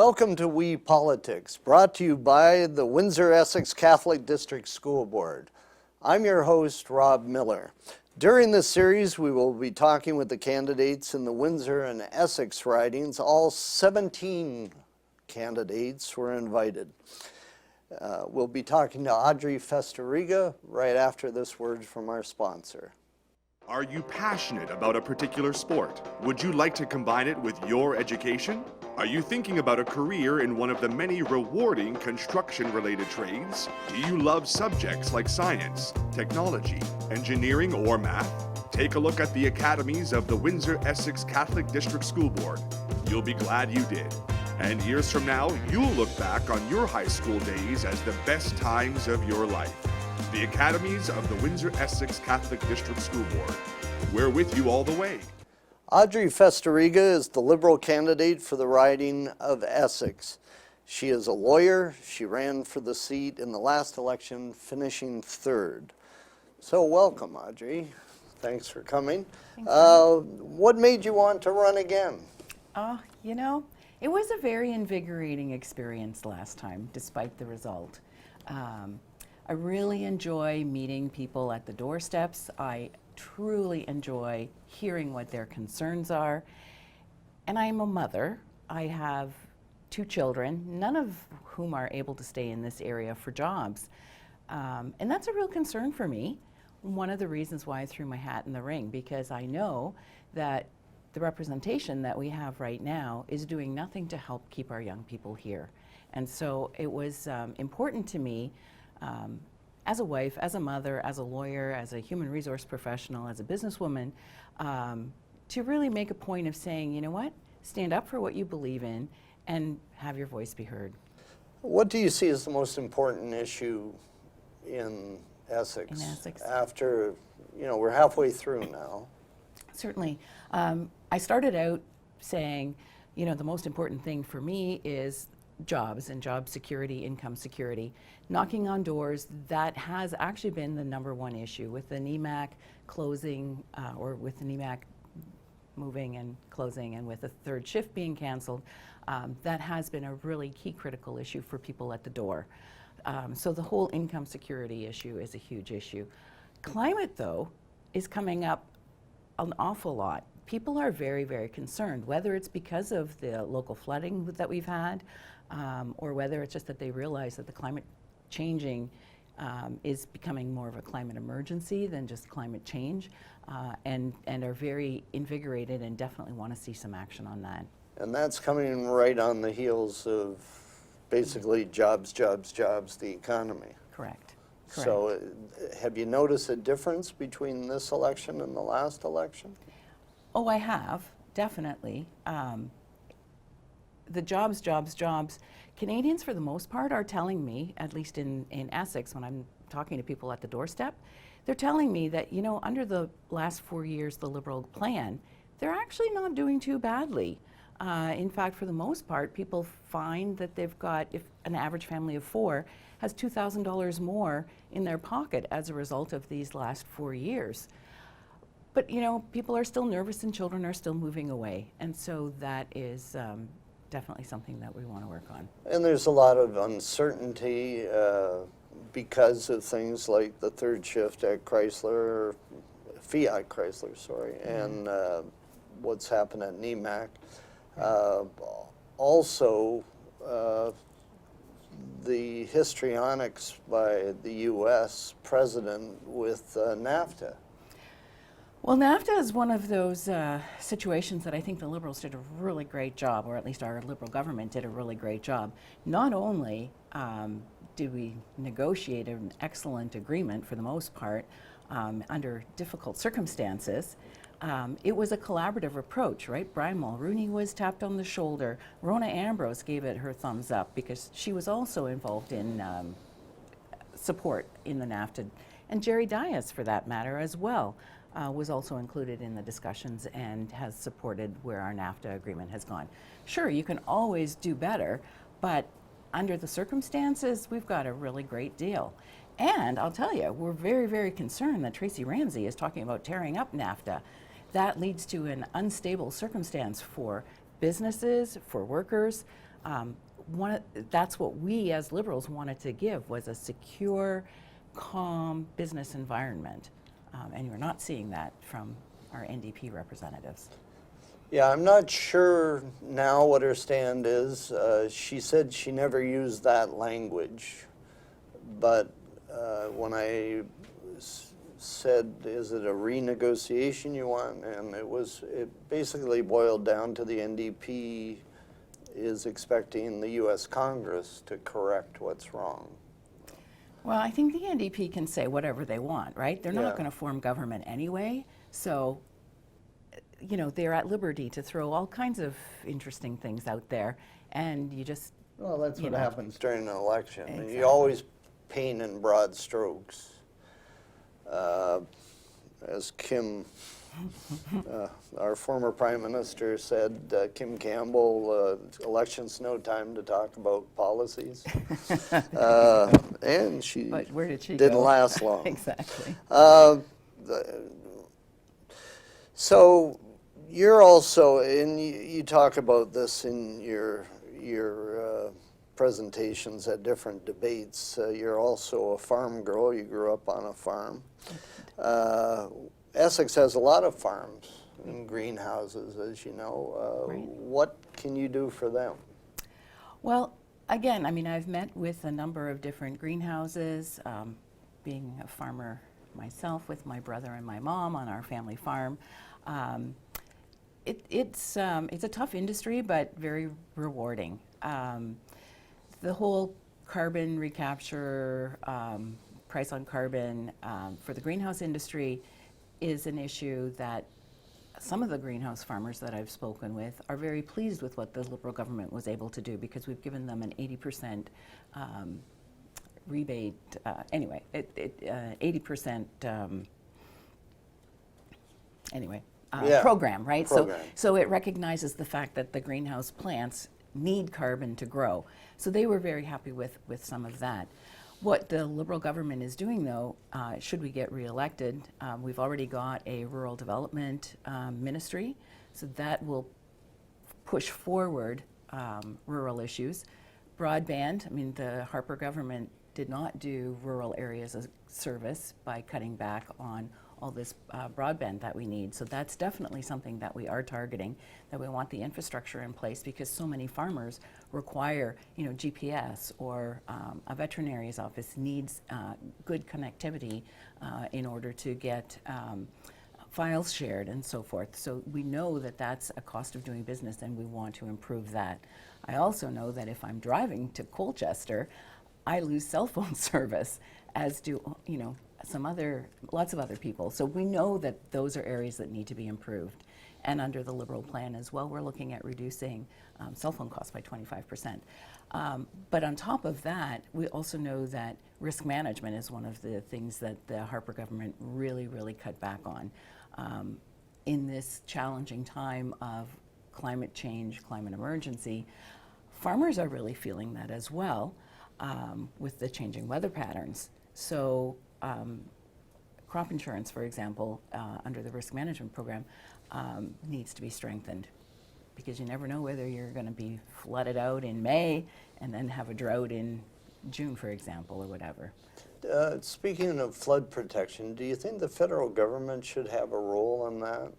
Welcome to We Politics, brought to you by the Windsor-Essex Catholic District School Board. I'm your host, Rob Miller. During this series, we will be talking with the candidates in the Windsor and Essex ridings. All 17 candidates were invited. We'll be talking to Audrey Festeryga right after this word from our sponsor. Are you passionate about a particular sport? Would you like to combine it with your education? Are you thinking about a career in one of the many rewarding construction-related trades? Do you love subjects like science, technology, engineering, or math? Take a look at the academies of the Windsor-Essex Catholic District School Board. You'll be glad you did. And years from now, you'll look back on your high school days as the best times of your life. The academies of the Windsor-Essex Catholic District School Board. We're with you all the way. Audrey Festeryga is the Liberal candidate for the riding of Essex. She is a lawyer. She ran for the seat in the last election, finishing third. So welcome, Audrey. Thanks for coming. What made you want to run again? It was a very invigorating experience last time, despite the result. I really enjoy meeting people at the doorsteps. I truly enjoy hearing what their concerns are. And I am a mother. I have 2 children, none of whom are able to stay in this area for jobs. And that's a real concern for me. One of the reasons why I threw my hat in the ring, because I know that the representation that we have right now is doing nothing to help keep our young people here. And so it was important to me, as a wife, as a mother, as a lawyer, as a human resource professional, as a businesswoman, to really make a point of saying, you know what, stand up for what you believe in and have your voice be heard. What do you see as the most important issue in Essex? In Essex. After, we're halfway through now. Certainly. I started out saying, the most important thing for me is jobs and job security, income security. Knocking on doors, that has actually been the #1 issue with the NEMAC closing, or with the NEMAC moving and closing, and with the third shift being canceled. That has been a really key critical issue for people at the door. So the whole income security issue is a huge issue. Climate, though, is coming up an awful lot. People are very, very concerned, whether it's because of the local flooding that we've had, or whether it's just that they realize that the climate changing is becoming more of a climate emergency than just climate change, and are very invigorated and definitely want to see some action on that. And that's coming right on the heels of basically jobs, the economy. Correct. So have you noticed a difference between this election and the last election? Oh, I have, definitely. The jobs, Canadians for the most part are telling me, at least in Essex, when I'm talking to people at the doorstep, they're telling me that, under the last 4 years, the Liberal plan, they're actually not doing too badly. In fact, for the most part, people find that they've got, if an average family of 4 has $2,000 more in their pocket as a result of these last 4 years. But, people are still nervous and children are still moving away. And so that is definitely something that we want to work on. And there's a lot of uncertainty because of things like the third shift at Fiat Chrysler, sorry, and what's happened at NEMAC. Also, the histrionics by the U.S. president with NAFTA. Well, NAFTA is one of those situations that I think the Liberals did a really great job, or at least our Liberal government did a really great job. Not only did we negotiate an excellent agreement for the most part under difficult circumstances, it was a collaborative approach, right? Brian Mulroney was tapped on the shoulder. Rona Ambrose gave it her thumbs up because she was also involved in support in the NAFTA. And Jerry Dias, for that matter, as well, was also included in the discussions and has supported where our NAFTA agreement has gone. Sure, you can always do better, but under the circumstances, we've got a really great deal. And I'll tell you, we're very, very concerned that Tracy Ramsey is talking about tearing up NAFTA. That leads to an unstable circumstance for businesses, for workers, That's what we as Liberals wanted to give, was a secure, calm business environment. And you're not seeing that from our NDP representatives. Yeah, I'm not sure now what her stand is. She said she never used that language, but when I said, is it a renegotiation you want? And it basically boiled down to the NDP is expecting the U.S. Congress to correct what's wrong. Well, I think the NDP can say whatever they want, right? They're not Yeah. going to form government anyway, so they're at liberty to throw all kinds of interesting things out there, and you just Well, that's what happens during an election. Exactly. You always paint in broad strokes. As Kim, our former Prime Minister, said, Kim Campbell, election's no time to talk about policies. And she But where did she didn't go? last long. Exactly. So you're also, and you talk about this in your presentations at different debates. You're also a farm girl. You grew up on a farm. Essex has a lot of farms and greenhouses, as you know. Right. What can you do for them? Well, again, I mean, I've met with a number of different greenhouses, being a farmer myself with my brother and my mom on our family farm. It's a tough industry, but very rewarding. The whole carbon recapture, price on carbon for the greenhouse industry is an issue that some of the greenhouse farmers that I've spoken with are very pleased with what the Liberal government was able to do, because we've given them an 80% rebate, 80% program, right? Program. So it recognizes the fact that the greenhouse plants need carbon to grow. So they were very happy with some of that. What the Liberal government is doing, though, should we get reelected, we've already got a rural development ministry, so that will push forward rural issues. Broadband, I mean, the Harper government did not do rural areas as service by cutting back on all this broadband that we need. So that's definitely something that we are targeting, that we want the infrastructure in place, because so many farmers require, GPS, or a veterinary's office needs good connectivity in order to get files shared and so forth. So we know that that's a cost of doing business, and we want to improve that. I also know that if I'm driving to Colchester, I lose cell phone service, as do, lots of other people. So we know that those are areas that need to be improved. And under the Liberal plan as well, we're looking at reducing cell phone costs by 25%. But on top of that, we also know that risk management is one of the things that the Harper government really, really cut back on. In this challenging time of climate change, climate emergency, farmers are really feeling that as well, with the changing weather patterns. So crop insurance, for example, under the risk management program, needs to be strengthened, because you never know whether you're going to be flooded out in May and then have a drought in June, for example, or whatever. Speaking of flood protection, do you think the federal government should have a role in that?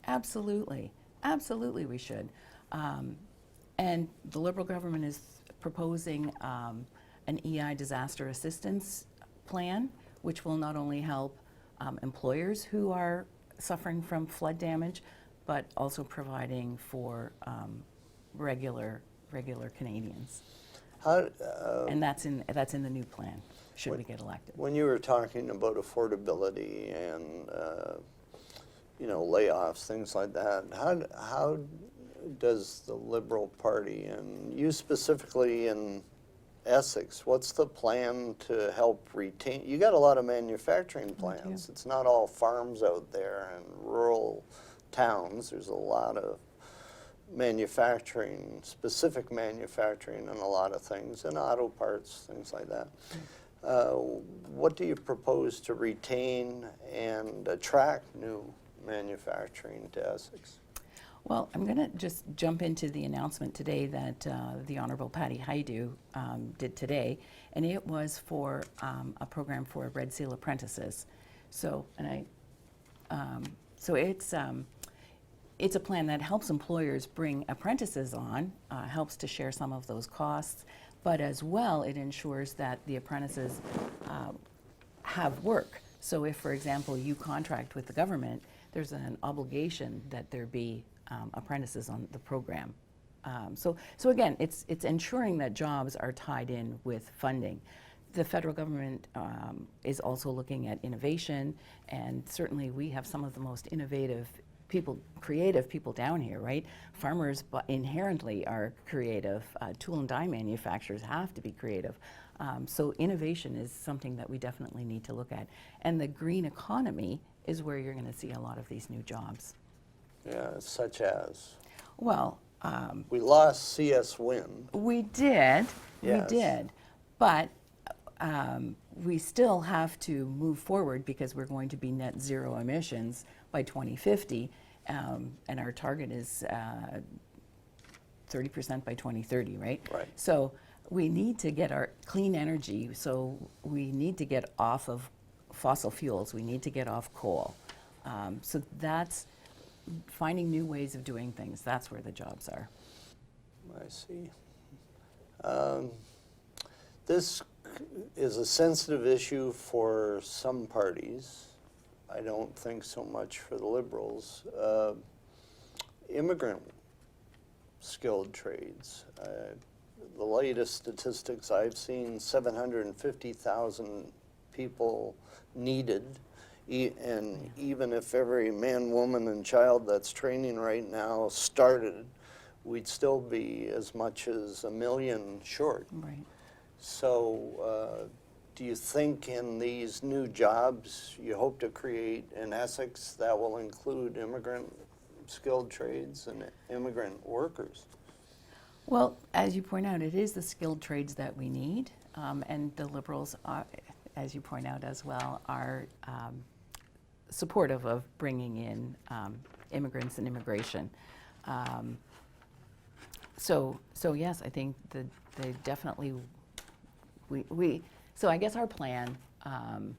Absolutely. Absolutely we should. And the Liberal government is proposing an EI disaster assistance plan, which will not only help employers who are suffering from flood damage, but also providing for regular Canadians. And that's in the new plan, should we get elected. When you were talking about affordability and layoffs, things like that, how does the Liberal Party, and you specifically in Essex, what's the plan to help retain? You got a lot of manufacturing plants. It's not all farms out there and rural towns. There's a lot of manufacturing, specific manufacturing and a lot of things, and auto parts, things like that. What do you propose to retain and attract new manufacturing to Essex? Well, I'm going to just jump into the announcement today that the Honorable Patty Haidu did today, and it was for a program for Red Seal apprentices. So, it's a plan that helps employers bring apprentices on, helps to share some of those costs, but as well it ensures that the apprentices have work. So if, for example, you contract with the government, there's an obligation that there be apprentices on the program. So again, it's ensuring that jobs are tied in with funding. The federal government is also looking at innovation, and certainly we have some of the most innovative people, creative people down here, right? Farmers inherently are creative. Tool and die manufacturers have to be creative. So innovation is something that we definitely need to look at. And the green economy is where you're going to see a lot of these new jobs. Yeah, such as? Well, we lost C.S. Wynn. we did, Yes. we did, but we still have to move forward because we're going to be net zero emissions by 2050, and our target is 30% by 2030, right? Right. So we need to get our clean energy, so we need to get off of fossil fuels, we need to get off coal. So that's finding new ways of doing things, that's where the jobs are. I see. This is a sensitive issue for some parties. I don't think so much for the Liberals. Immigrant skilled trades. The latest statistics I've seen, 750,000 people needed. And even if every man, woman, and child that's training right now started, we'd still be as much as 1 million short. Right. So do you think in these new jobs you hope to create in Essex that will include immigrant skilled trades and immigrant workers? Well, as you point out, it is the skilled trades that we need, and the Liberals, are, as you point out as well, are supportive of bringing in immigrants and immigration. So yes, I think that they definitely, so I guess our plan, and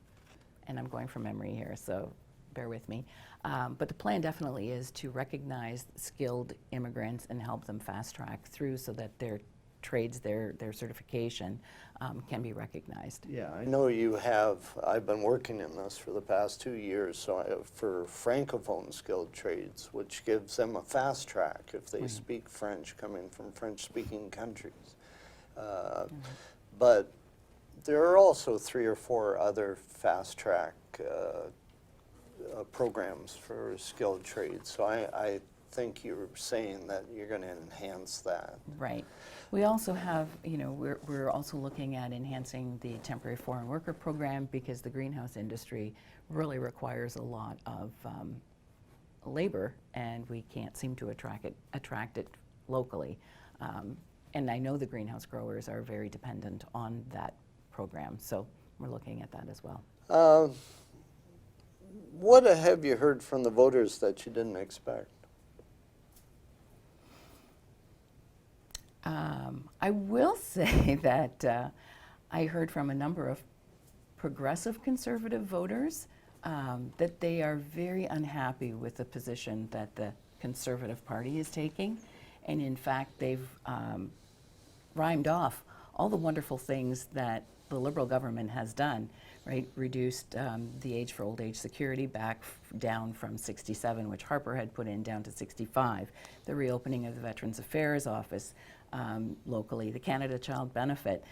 I'm going from memory here, so bear with me, but the plan definitely is to recognize skilled immigrants and help them fast track through so that their trades, their certification can be recognized. Yeah, I know you have. I've been working in this for the past 2 years, so for Francophone skilled trades, which gives them a fast track if they speak French, coming from French-speaking countries. But there are also 3 or 4 other fast track programs for skilled trades. So I think you're saying that you're going to enhance that. Right. We also have, we're also looking at enhancing the temporary foreign worker program because the greenhouse industry really requires a lot of labor, and we can't seem to attract it locally. And I know the greenhouse growers are very dependent on that program, so we're looking at that as well. What have you heard from the voters that you didn't expect? I will say that I heard from a number of progressive conservative voters that they are very unhappy with the position that the Conservative Party is taking. And in fact, they've rhymed off all the wonderful things that the Liberal government has done, right? Reduced the age for old age security back down from 67, which Harper had put in, down to 65. The reopening of the Veterans Affairs Office locally, the Canada Child Benefit.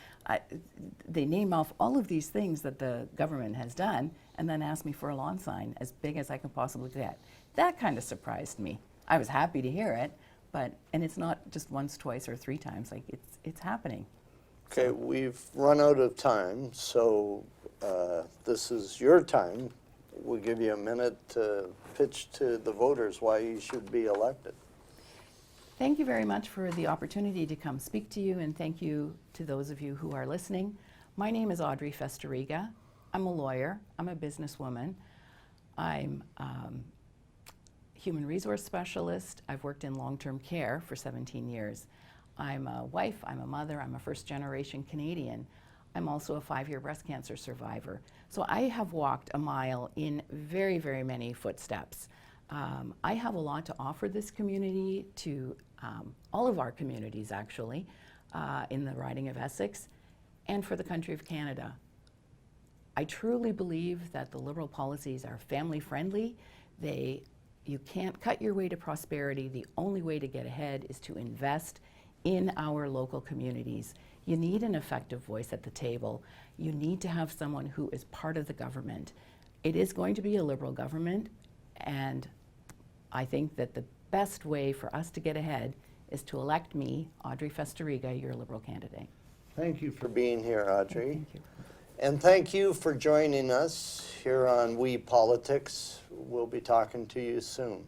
They name off all of these things that the government has done and then ask me for a lawn sign as big as I can possibly get. That kind of surprised me. I was happy to hear it, and it's not just once, twice, or 3 times. Like, it's happening. Okay, we've run out of time, so this is your time. We'll give you a minute to pitch to the voters why you should be elected. Thank you very much for the opportunity to come speak to you, and thank you to those of you who are listening. My name is Audrey Festeryga. I'm a lawyer. I'm a businesswoman. I'm human resource specialist. I've worked in long-term care for 17 years. I'm a wife, I'm a mother, I'm a first-generation Canadian. I'm also a 5-year breast cancer survivor. So I have walked a mile in very, very many footsteps. I have a lot to offer this community, to all of our communities actually, in the riding of Essex, and for the country of Canada. I truly believe that the Liberal policies are family friendly. You can't cut your way to prosperity. The only way to get ahead is to invest in our local communities. You need an effective voice at the table. You need to have someone who is part of the government. It is going to be a Liberal government, and I think that the best way for us to get ahead is to elect me, Audrey Festeryga, your Liberal candidate. Thank you for being here, Audrey. Thank you. And thank you for joining us here on We Politics. We'll be talking to you soon.